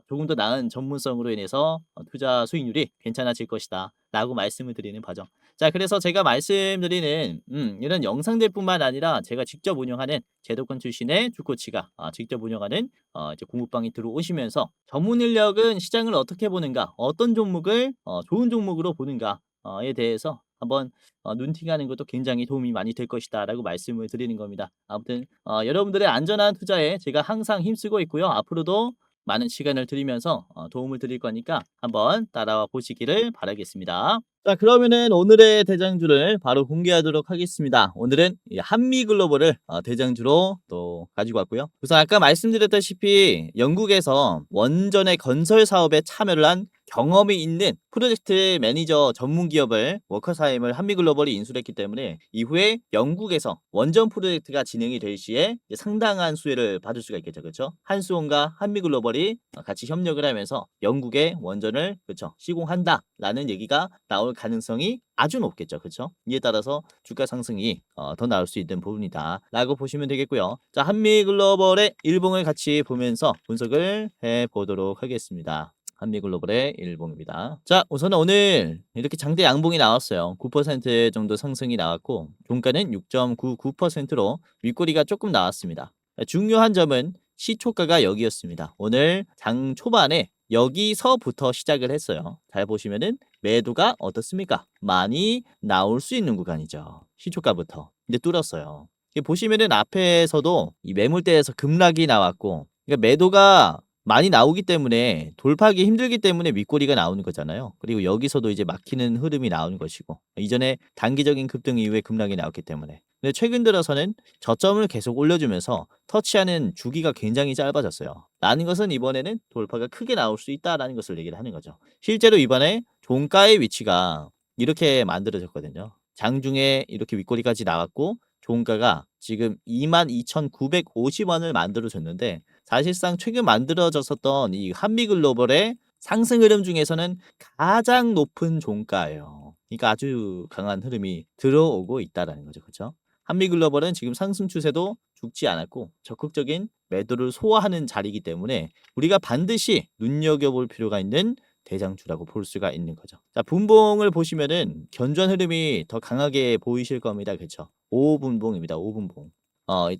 S1: 조금 더 나은 전문성으로 인해서 투자 수익률이 괜찮아질 것이다 라고 말씀을 드리는 바죠. 자, 그래서 제가 말씀드리는 이런 영상들뿐만 아니라 제가 직접 운영하는 제도권 출신의 주코치가 직접 운영하는 이제 공부방에 들어오시면서 전문 인력은 시장을 어떻게 보는가, 어떤 종목을 좋은 종목으로 보는가에 대해서 한번 눈팅하는 것도 굉장히 도움이 많이 될 것이다 라고 말씀을 드리는 겁니다. 아무튼 여러분들의 안전한 투자에 제가 항상 힘쓰고 있고요. 앞으로도 많은 시간을 들이면서 도움을 드릴 거니까 한번 따라와 보시기를 바라겠습니다. 자, 그러면은 오늘의 대장주를 바로 공개하도록 하겠습니다. 오늘은 이 한미글로벌을 대장주로 또 가지고 왔고요. 우선 아까 말씀드렸다시피 영국에서 원전의 건설 사업에 참여를 한 경험이 있는 프로젝트 매니저 전문 기업을 워커사임을 한미글로벌이 인수했기 때문에 이후에 영국에서 원전 프로젝트가 진행이 될 시에 상당한 수혜를 받을 수가 있겠죠. 그렇죠? 한수원과 한미글로벌이 같이 협력을 하면서 영국의 원전을 그렇죠? 시공한다라는 얘기가 나올 가능성이 아주 높겠죠. 그렇죠? 이에 따라서 주가 상승이 더 나올 수 있는 부분이다 라고 보시면 되겠고요. 자, 한미글로벌의 일봉을 같이 보면서 분석을 해보도록 하겠습니다. 한미글로벌의 일봉입니다. 자, 우선 오늘 이렇게 장대 양봉이 나왔어요. 9% 정도 상승이 나왔고 종가는 6.99%로 윗꼬리가 조금 나왔습니다. 중요한 점은 시초가가 여기였습니다. 오늘 장 초반에 여기서부터 시작을 했어요. 잘 보시면은 매도가 어떻습니까? 많이 나올 수 있는 구간이죠. 시초가부터. 근데 뚫었어요. 보시면은 앞에서도 이 매물대에서 급락이 나왔고 그러니까 매도가 많이 나오기 때문에 돌파하기 힘들기 때문에 윗꼬리가 나오는 거잖아요. 그리고 여기서도 이제 막히는 흐름이 나오는 것이고 이전에 단기적인 급등 이후에 급락이 나왔기 때문에 근데 최근 들어서는 저점을 계속 올려주면서 터치하는 주기가 굉장히 짧아졌어요. 라는 것은 이번에는 돌파가 크게 나올 수 있다라는 것을 얘기를 하는 거죠. 실제로 이번에 종가의 위치가 이렇게 만들어졌거든요. 장중에 이렇게 윗꼬리까지 나왔고 종가가 지금 22,950원을 만들어줬는데 사실상 최근 만들어졌었던 이 한미글로벌의 상승 흐름 중에서는 가장 높은 종가예요. 그러니까 아주 강한 흐름이 들어오고 있다라는 거죠. 그렇죠? 한미글로벌은 지금 상승 추세도 죽지 않았고 적극적인 매도를 소화하는 자리이기 때문에 우리가 반드시 눈여겨볼 필요가 있는 대장주라고 볼 수가 있는 거죠. 자, 분봉을 보시면은 견조한 흐름이 더 강하게 보이실 겁니다. 그렇죠? 5분봉입니다. 5분봉.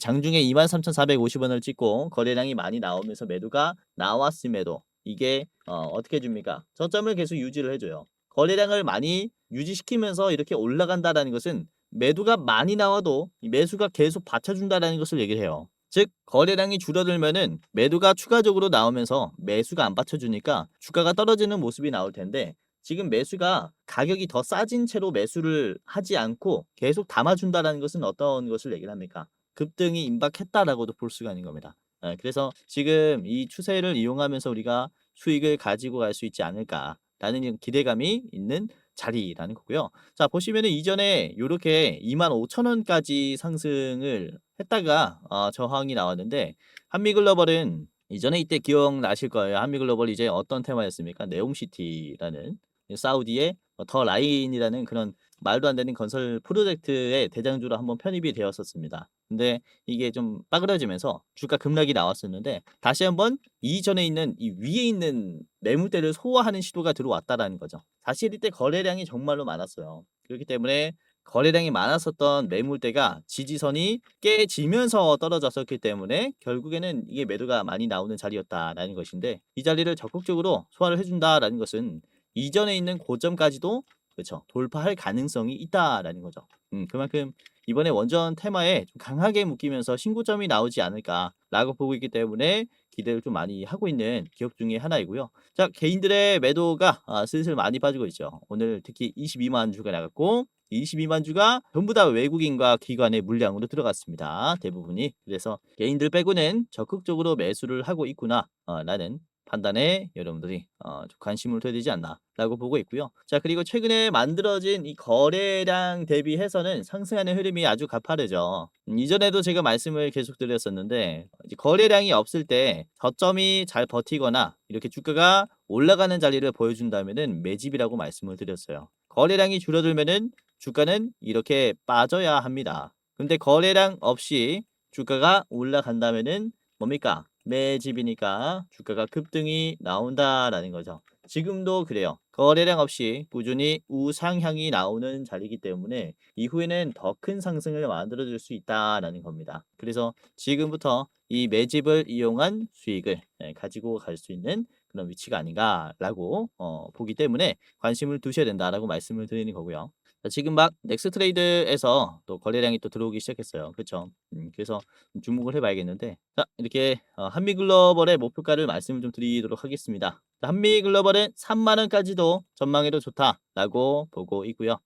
S1: 장중에 23,450원을 찍고 거래량이 많이 나오면서 매도가 나왔음에도 이게 어떻게 줍니까? 저점을 계속 유지를 해줘요. 거래량을 많이 유지시키면서 이렇게 올라간다라는 것은 매도가 많이 나와도 이 매수가 계속 받쳐준다라는 것을 얘기를 해요. 즉 거래량이 줄어들면은 매도가 추가적으로 나오면서 매수가 안 받쳐주니까 주가가 떨어지는 모습이 나올 텐데 지금 매수가 가격이 더 싸진 채로 매수를 하지 않고 계속 담아준다라는 것은 어떤 것을 얘기를 합니까? 급등이 임박했다라고도 볼 수가 있는 겁니다. 그래서 지금 이 추세를 이용하면서 우리가 수익을 가지고 갈 수 있지 않을까라는 기대감이 있는 자리라는 거고요. 자, 보시면은 이전에 요렇게 25,000원까지 상승을 했다가 저항이 나왔는데 한미글로벌은 이전에 이때 기억나실 거예요. 한미글로벌 이제 어떤 테마였습니까? 네옴시티라는 사우디의 더 라인이라는 그런 말도 안 되는 건설 프로젝트의 대장주로 한번 편입이 되었었습니다. 근데 이게 좀 빠그라지면서 주가 급락이 나왔었는데 다시 한번 이전에 있는 이 위에 있는 매물대를 소화하는 시도가 들어왔다라는 거죠. 사실 이때 거래량이 정말로 많았어요. 그렇기 때문에 거래량이 많았었던 매물대가 지지선이 깨지면서 떨어졌었기 때문에 결국에는 이게 매도가 많이 나오는 자리였다라는 것인데 이 자리를 적극적으로 소화를 해준다라는 것은 이전에 있는 고점까지도 그렇죠. 돌파할 가능성이 있다라는 거죠. 그만큼 이번에 원전 테마에 좀 강하게 묶이면서 신고점이 나오지 않을까라고 보고 있기 때문에 기대를 좀 많이 하고 있는 기업 중에 하나이고요. 자, 개인들의 매도가 슬슬 많이 빠지고 있죠. 오늘 특히 22만 주가 나갔고 22만 주가 전부 다 외국인과 기관의 물량으로 들어갔습니다. 대부분이. 그래서 개인들 빼고는 적극적으로 매수를 하고 있구나 라는 판단에 여러분들이 좀 관심을 둬야 되지 않나라고 보고 있고요. 자, 그리고 최근에 만들어진 이 거래량 대비해서는 상승하는 흐름이 아주 가파르죠. 이전에도 제가 말씀을 계속 드렸었는데 이제 거래량이 없을 때 저점이 잘 버티거나 이렇게 주가가 올라가는 자리를 보여준다면은 매집이라고 말씀을 드렸어요. 거래량이 줄어들면은 주가는 이렇게 빠져야 합니다. 근데 거래량 없이 주가가 올라간다면은 뭡니까? 매집이니까 주가가 급등이 나온다라는 거죠. 지금도 그래요. 거래량 없이 꾸준히 우상향이 나오는 자리이기 때문에 이후에는 더 큰 상승을 만들어줄 수 있다라는 겁니다. 그래서 지금부터 이 매집을 이용한 수익을 가지고 갈 수 있는 그런 위치가 아닌가라고 보기 때문에 관심을 두셔야 된다라고 말씀을 드리는 거고요. 지금 막 넥스트레이드에서 또 거래량이 또 들어오기 시작했어요. 그쵸? 그래서 주목을 해 봐야겠는데, 자 이렇게 한미글로벌의 목표가를 말씀을 좀 드리도록 하겠습니다. 자, 한미글로벌은 3만 원까지도 전망해도 좋다라고 보고 있고요.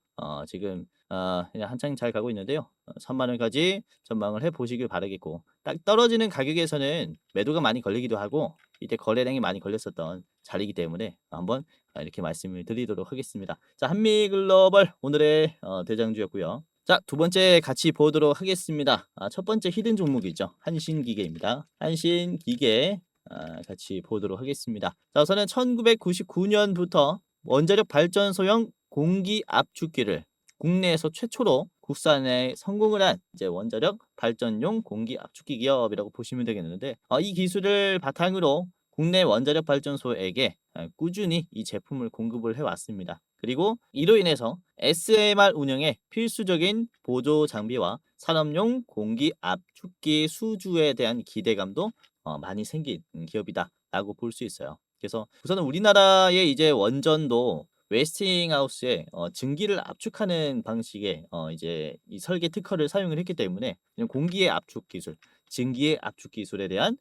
S1: 지금 그냥 한창 잘 가고 있는데요. 3만 원까지 전망을 해 보시길 바라겠고, 딱 떨어지는 가격에서는 매도가 많이 걸리기도 하고 이때 거래량이 많이 걸렸었던 자리이기 때문에 한번 이렇게 말씀을 드리도록 하겠습니다. 자, 한미글로벌 오늘의 대장주였고요. 자, 두 번째 같이 보도록 하겠습니다. 첫 번째 히든 종목이죠. 한신기계입니다. 한신기계 같이 보도록 하겠습니다. 자, 우선은 1999년부터 원자력 발전소형 공기 압축기를 국내에서 최초로 국산에 성공을 한 이제 원자력 발전용 공기 압축기 기업이라고 보시면 되겠는데, 이 기술을 바탕으로 국내 원자력 발전소에게 꾸준히 이 제품을 공급을 해왔습니다. 그리고 이로 인해서 SMR 운영에 필수적인 보조 장비와 산업용 공기 압축기 수주에 대한 기대감도 많이 생긴 기업이다라고 볼 수 있어요. 그래서 우선은 우리나라의 이제 원전도 웨스팅하우스에 증기를 압축하는 방식의 이제 이 설계 특허를 사용을 했기 때문에 공기의 압축 기술, 증기의 압축 기술에 대한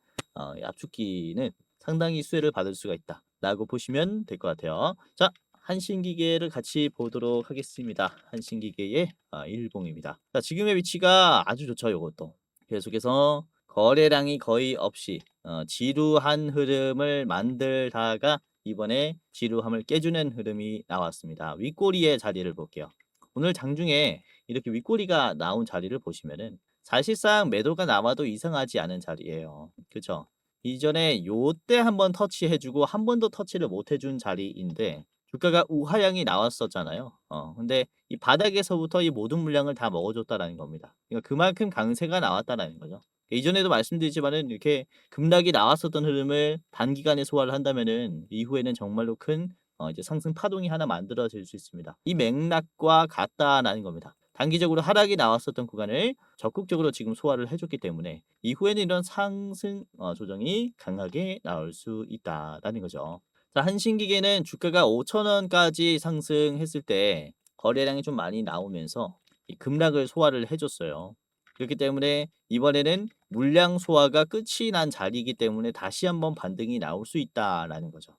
S1: 이 압축기는 상당히 수혜를 받을 수가 있다라고 보시면 될 것 같아요. 자, 한신기계를 같이 보도록 하겠습니다. 한신기계의 일봉입니다. 자, 지금의 위치가 아주 좋죠, 요것도. 계속해서 거래량이 거의 없이 지루한 흐름을 만들다가 이번에 지루함을 깨주는 흐름이 나왔습니다. 윗꼬리의 자리를 볼게요. 오늘 장중에 이렇게 윗꼬리가 나온 자리를 보시면은 사실상 매도가 나와도 이상하지 않은 자리예요. 그쵸? 이전에 요때 한번 터치해주고 한 번도 터치를 못 해준 자리인데 주가가 우하향이 나왔었잖아요. 근데 이 바닥에서부터 이 모든 물량을 다 먹어줬다라는 겁니다. 그러니까 그만큼 강세가 나왔다라는 거죠. 이전에도 말씀드리지만은 이렇게 급락이 나왔었던 흐름을 단기간에 소화를 한다면은 이후에는 정말로 큰 이제 상승 파동이 하나 만들어질 수 있습니다. 이 맥락과 같다라는 겁니다. 단기적으로 하락이 나왔었던 구간을 적극적으로 지금 소화를 해줬기 때문에 이후에는 이런 상승 조정이 강하게 나올 수 있다라는 거죠. 자, 한신기계는 주가가 5,000원까지 상승했을 때 거래량이 좀 많이 나오면서 이 급락을 소화를 해줬어요. 그렇기 때문에 이번에는 물량 소화가 끝이 난 자리이기 때문에 다시 한번 반등이 나올 수 있다라는 거죠.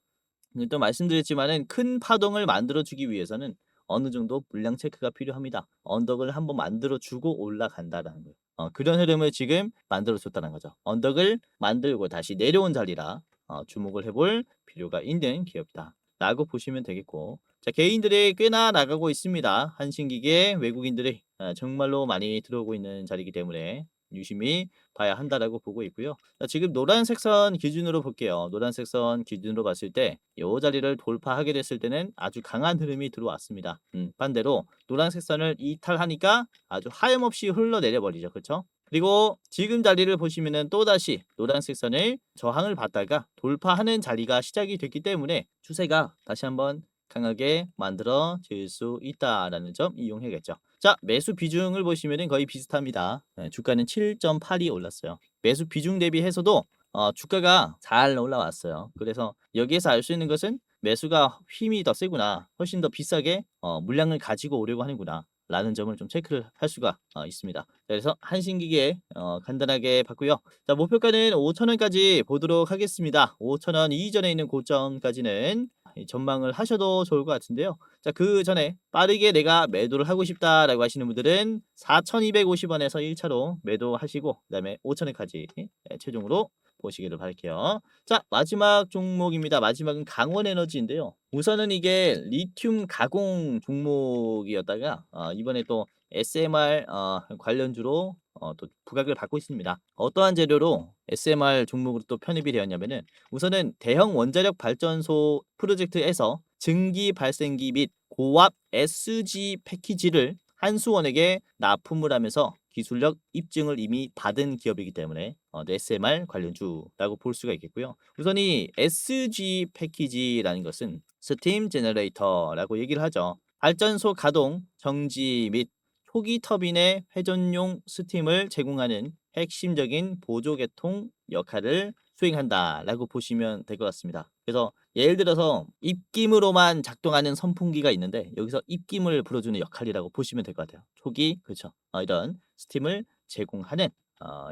S1: 근데 또 말씀드렸지만은 큰 파동을 만들어주기 위해서는 어느 정도 물량 체크가 필요합니다. 언덕을 한번 만들어주고 올라간다라는 거예요. 그런 흐름을 지금 만들어줬다는 거죠. 언덕을 만들고 다시 내려온 자리라 주목을 해볼 필요가 있는 기업이다 라고 보시면 되겠고, 자, 개인들이 꽤나 나가고 있습니다. 한신기계 외국인들이 정말로 많이 들어오고 있는 자리이기 때문에 유심히 봐야 한다라고 보고 있고요. 자, 지금 노란색 선 기준으로 볼게요. 노란색 선 기준으로 봤을 때 이 자리를 돌파하게 됐을 때는 아주 강한 흐름이 들어왔습니다. 반대로 노란색 선을 이탈하니까 아주 하염없이 흘러내려 버리죠. 그렇죠? 그리고 지금 자리를 보시면은 또다시 노란색 선을 저항을 받다가 돌파하는 자리가 시작이 됐기 때문에 추세가 다시 한번 강하게 만들어질 수 있다라는 점 이용해야겠죠. 자, 매수 비중을 보시면은 거의 비슷합니다. 주가는 7.82 올랐어요. 매수 비중 대비해서도 주가가 잘 올라왔어요. 그래서 여기에서 알 수 있는 것은 매수가 힘이 더 세구나, 훨씬 더 비싸게 물량을 가지고 오려고 하는구나 라는 점을 좀 체크를 할 수가 있습니다. 그래서 한신기계 간단하게 봤고요. 자, 목표가는 5,000원까지 보도록 하겠습니다. 5,000원 이전에 있는 고점까지는 전망을 하셔도 좋을 것 같은데요. 자, 그 전에 빠르게 내가 매도를 하고 싶다라고 하시는 분들은 4,250원에서 1차로 매도하시고 그다음에 5,000원까지 최종으로 보시기를 바랄게요. 자, 마지막 종목입니다. 마지막은 강원에너지인데요. 우선은 이게 리튬 가공 종목이었다가 이번에 또 SMR 관련주로 또 부각을 받고 있습니다. 어떠한 재료로 SMR 종목으로 또 편입이 되었냐면은 우선은 대형 원자력 발전소 프로젝트에서 증기 발생기 및 고압 SG 패키지를 한수원에게 납품을 하면서 기술력 입증을 이미 받은 기업이기 때문에 SMR 관련주라고 볼 수가 있겠고요. 우선 이 SG 패키지라는 것은 스팀 제너레이터라고 얘기를 하죠. 발전소 가동, 정지 및 초기 터빈의 회전용 스팀을 제공하는 핵심적인 보조 계통 역할을 수행한다라고 보시면 될 것 같습니다. 그래서 예를 들어서 입김으로만 작동하는 선풍기가 있는데 여기서 입김을 불어주는 역할이라고 보시면 될 것 같아요. 초기 그쵸. 이런 스팀을 제공하는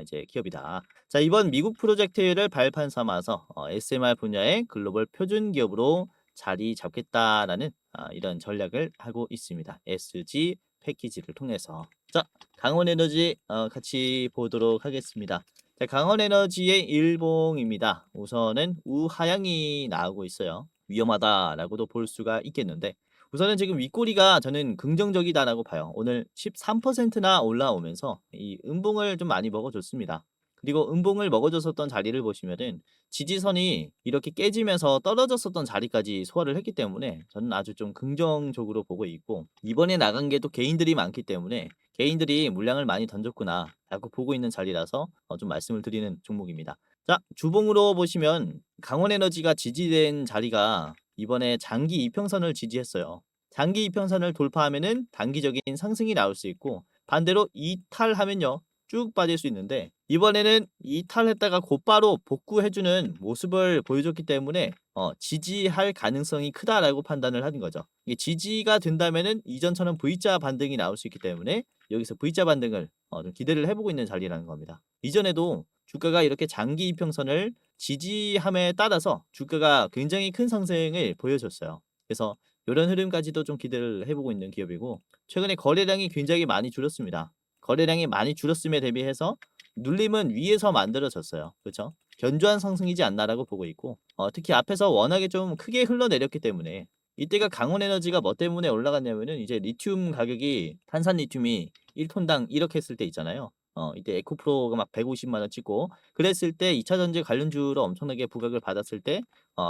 S1: 이제 기업이다. 자, 이번 미국 프로젝트를 발판 삼아서 SMR 분야의 글로벌 표준 기업으로 자리 잡겠다라는 이런 전략을 하고 있습니다. SG 패키지를 통해서. 자, 강원에너지 같이 보도록 하겠습니다. 자, 강원에너지의 일봉입니다. 우선은 우하향이 나오고 있어요. 위험하다라고도 볼 수가 있겠는데 우선은 지금 윗꼬리가 저는 긍정적이다라고 봐요. 오늘 13%나 올라오면서 이 음봉을 좀 많이 먹어줬습니다. 그리고 음봉을 먹어줬었던 자리를 보시면은 지지선이 이렇게 깨지면서 떨어졌었던 자리까지 소화를 했기 때문에 저는 아주 좀 긍정적으로 보고 있고 이번에 나간 게 또 개인들이 많기 때문에 개인들이 물량을 많이 던졌구나 라고 보고 있는 자리라서 좀 말씀을 드리는 종목입니다. 자, 주봉으로 보시면 강원에너지가 지지된 자리가 이번에 장기 이평선을 지지했어요. 장기 이평선을 돌파하면은 단기적인 상승이 나올 수 있고 반대로 이탈하면요 쭉 빠질 수 있는데 이번에는 이탈했다가 곧바로 복구해주는 모습을 보여줬기 때문에 지지할 가능성이 크다라고 판단을 하는 거죠. 이게 지지가 된다면은 이전처럼 V자 반등이 나올 수 있기 때문에 여기서 V자 반등을 좀 기대를 해보고 있는 자리라는 겁니다. 이전에도 주가가 이렇게 장기 이평선을 지지함에 따라서 주가가 굉장히 큰 상승을 보여줬어요. 그래서 이런 흐름까지도 좀 기대를 해보고 있는 기업이고 최근에 거래량이 굉장히 많이 줄었습니다. 거래량이 많이 줄었음에 대비해서 눌림은 위에서 만들어졌어요. 그렇죠? 견조한 상승이지 않나라고 보고 있고 특히 앞에서 워낙에 좀 크게 흘러내렸기 때문에 이때가 강원에너지가 뭐 때문에 올라갔냐면은 이제 리튬 가격이 탄산 리튬이 1톤당 1억 했을 때 있잖아요. 이때 에코프로가 막 150만 원 찍고 그랬을 때 2차 전지 관련주로 엄청나게 부각을 받았을 때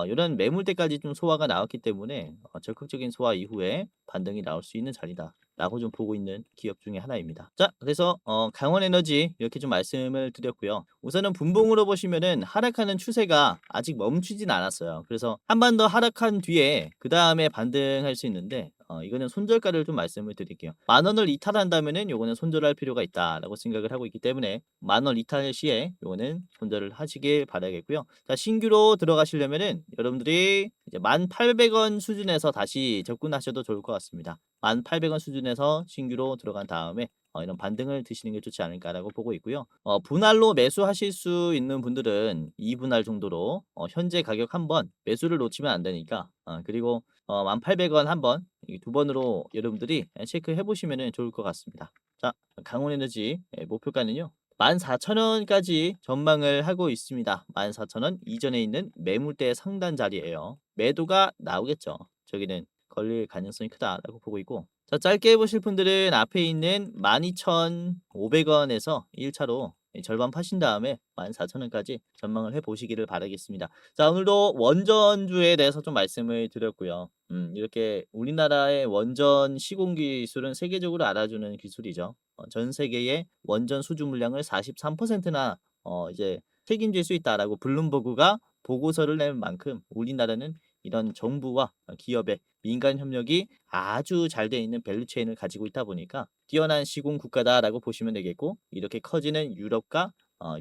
S1: 이런 매물대까지 좀 소화가 나왔기 때문에 적극적인 소화 이후에 반등이 나올 수 있는 자리다라고 좀 보고 있는 기업 중에 하나입니다. 자, 그래서 강원에너지 이렇게 좀 말씀을 드렸고요. 우선은 분봉으로 보시면은 하락하는 추세가 아직 멈추진 않았어요. 그래서 한 번 더 하락한 뒤에 그 다음에 반등할 수 있는데 이거는 손절가를 좀 말씀을 드릴게요. 10,000원을 이탈한다면은 요거는 손절할 필요가 있다라고 생각을 하고 있기 때문에 10,000원 이탈 시에 요거는 손절을 하시길 바라겠고요. 자, 신규로 들어가시려면은 여러분들이 이제 1,800원 수준에서 다시 접근하셔도 좋을 것 같습니다. 1,800원 수준에서 신규로 들어간 다음에 이런 반등을 드시는 게 좋지 않을까라고 보고 있고요. 분할로 매수하실 수 있는 분들은 2분할 정도로 현재 가격 한번 매수를 놓치면 안 되니까 그리고 1,800원 한번 두 번으로 여러분들이 체크해 보시면 좋을 것 같습니다. 자, 강원에너지 목표가는요. 14,000원까지 전망을 하고 있습니다. 14,000원 이전에 있는 매물대 상단 자리예요. 매도가 나오겠죠. 저기는 걸릴 가능성이 크다라고 보고 있고 자, 짧게 보실 분들은 앞에 있는 12,500원에서 1차로 절반 파신 다음에 14,000원까지 전망을 해보시기를 바라겠습니다. 자, 오늘도 원전주에 대해서 좀 말씀을 드렸고요. 이렇게 우리나라의 원전 시공 기술은 세계적으로 알아주는 기술이죠. 전 세계의 원전 수주 물량을 43%나 이제 책임질 수 있다라고 블룸버그가 보고서를 낸 만큼 우리나라는 이런 정부와 기업의 민간 협력이 아주 잘 돼 있는 밸류체인을 가지고 있다 보니까 뛰어난 시공 국가다라고 보시면 되겠고 이렇게 커지는 유럽과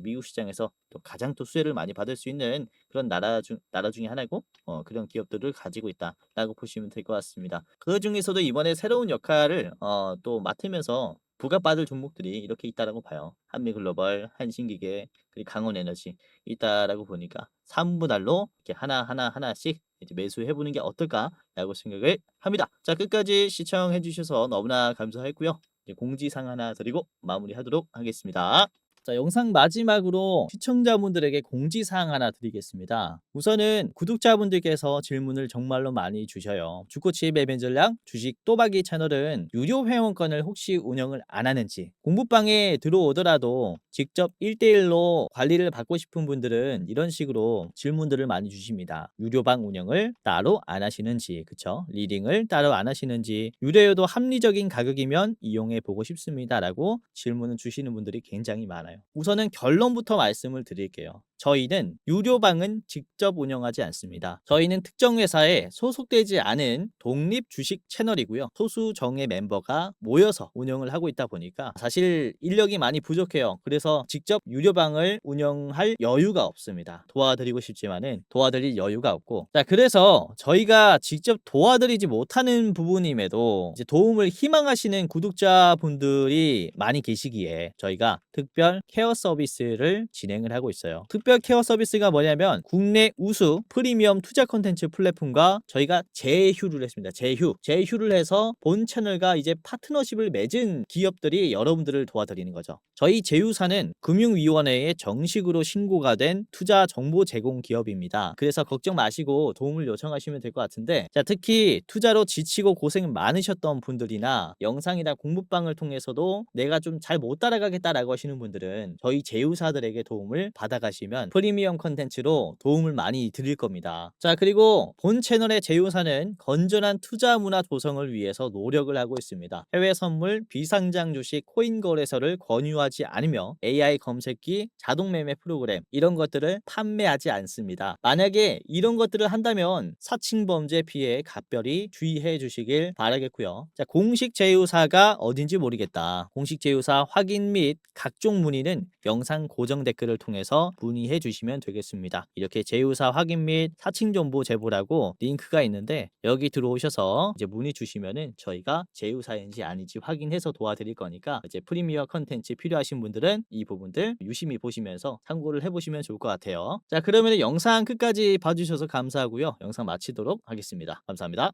S1: 미국 시장에서 또 가장 또 수혜를 많이 받을 수 있는 그런 나라 중에 하나고 그런 기업들을 가지고 있다라고 보시면 될 것 같습니다. 그 중에서도 이번에 새로운 역할을 또 맡으면서 부각받을 종목들이 이렇게 있다라고 봐요. 한미글로벌, 한신기계, 그리고 강원에너지 있다라고 보니까 3분할로 이렇게 하나씩 이제 매수해 보는 게 어떨까라고 생각을 합니다. 자, 끝까지 시청해 주셔서 너무나 감사했고요. 이제 공지사항 하나 드리고 마무리하도록 하겠습니다. 자, 영상 마지막으로 시청자분들에게 공지사항 하나 드리겠습니다. 우선은 구독자분들께서 질문을 정말로 많이 주셔요. 주코치의 매매 전략 주식 또박이 채널은 유료 회원권을 혹시 운영을 안 하는지 공부방에 들어오더라도 직접 1대1로 관리를 받고 싶은 분들은 이런 식으로 질문들을 많이 주십니다. 유료방 운영을 따로 안 하시는지 그쵸? 리딩을 따로 안 하시는지 유료여도 합리적인 가격이면 이용해 보고 싶습니다 라고 질문을 주시는 분들이 굉장히 많아요. 우선은 결론부터 말씀을 드릴게요. 저희는 유료방은 직접 운영하지 않습니다. 저희는 특정 회사에 소속되지 않은 독립 주식 채널이고요. 소수 정예 멤버가 모여서 운영을 하고 있다 보니까 사실 인력이 많이 부족해요. 그래서 직접 유료방을 운영할 여유가 없습니다. 도와드리고 싶지만은 도와드릴 여유가 없고, 자, 그래서 저희가 직접 도와드리지 못하는 부분임에도 이제 도움을 희망하시는 구독자분들이 많이 계시기에 저희가 특별 케어 서비스를 진행을 하고 있어요. 특별 케어 서비스가 뭐냐면 국내 우수 프리미엄 투자 콘텐츠 플랫폼과 저희가 제휴를 했습니다. 제휴를 해서 본 채널과 이제 파트너십을 맺은 기업들이 여러분들을 도와드리는 거죠. 저희 제휴사는 금융위원회에 정식으로 신고가 된 투자 정보 제공 기업입니다. 그래서 걱정 마시고 도움을 요청하시면 될 것 같은데, 자, 특히 투자로 지치고 고생 많으셨던 분들이나 영상이나 공부방을 통해서도 내가 좀 잘 못 따라가겠다라고 하시는 분들은 저희 제휴사들에게 도움을 받아가시면 프리미엄 컨텐츠로 도움을 많이 드릴 겁니다. 자, 그리고 본 채널의 제휴사는 건전한 투자 문화 조성을 위해서 노력을 하고 있습니다. 해외 선물, 비상장 주식, 코인 거래소를 권유하지 않으며 AI 검색기, 자동 매매 프로그램 이런 것들을 판매하지 않습니다. 만약에 이런 것들을 한다면 사칭 범죄 피해에 각별히 주의해 주시길 바라겠고요. 자, 공식 제휴사가 어딘지 모르겠다. 공식 제휴사 확인 및 각종 문의는 영상 고정 댓글을 통해서 문의해 주시면 되겠습니다. 이렇게 제휴사 확인 및 사칭 정보 제보라고 링크가 있는데 여기 들어오셔서 이제 문의 주시면은 저희가 제휴사인지 아닌지 확인해서 도와드릴 거니까 이제 프리미어 컨텐츠 필요하신 분들은 이 부분들 유심히 보시면서 참고를 해보시면 좋을 것 같아요. 자, 그러면 영상 끝까지 봐주셔서 감사하고요. 영상 마치도록 하겠습니다. 감사합니다.